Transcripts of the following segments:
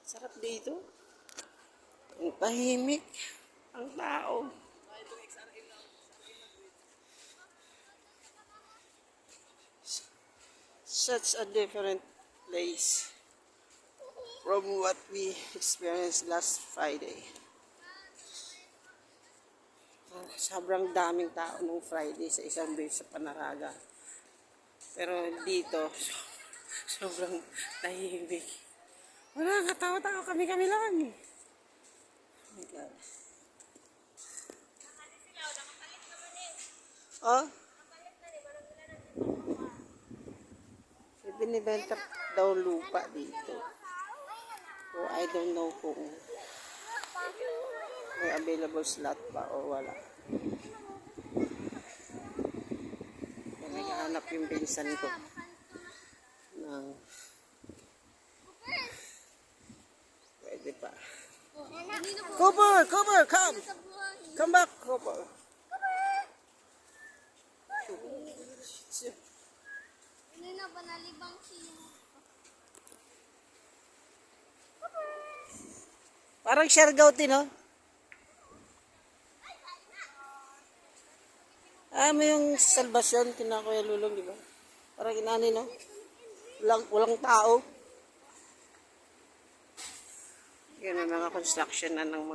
Sarap dito. Ang tahimik. Ang tao. Such a different place from what we experienced last Friday. Sobrang daming tao nung Friday sa isang base sa Panaraga. Pero dito, sobrang tahimik. Wala, katawa-tawa kami lang. Oh my God. Oh? Binibenta daw lupa dito. So, I don't know kung may available slot pa o wala. Naghahanap yung pinsan ko ng pwede pa. Cooper! Come! Come back, Cooper! Ini na banalibang siya. Parang Siargao din, no? May yung salvation, kinakuya lulong, di ba? Parang inani, no? Walang tao. Yan, may mga construction na ng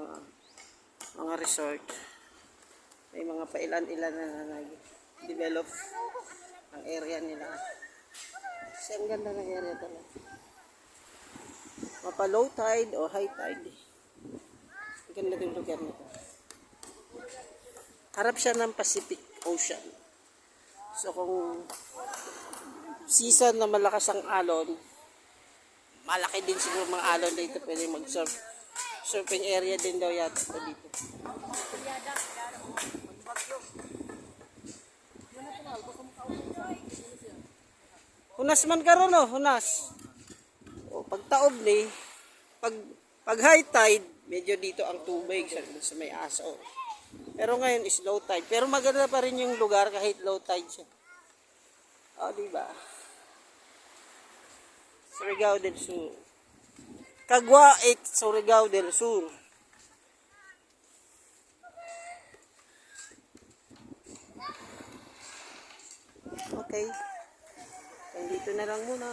mga resort. May mga pailan-ilan na nag-develop ang area nila. Kasi ang ganda ng area talaga. Mapa low tide o high tide. Ang ganda ng lugar nito. Harap siya ng Pacific Ocean. So kung season na malakas ang alon, malaki din siguro mga alon dito, pwede mag-surf. Surfing area din daw yata dito. Hunas man karon, no? Hunas. O, pag taob ni, pag high tide, medyo dito ang tubig sa may aso. Pero ngayon is low tide. Pero maganda pa rin yung lugar kahit low tide siya. O, diba? Surigao del Sur. Cagua 8, Surigao del Sur. Okay. Dito na lang muna.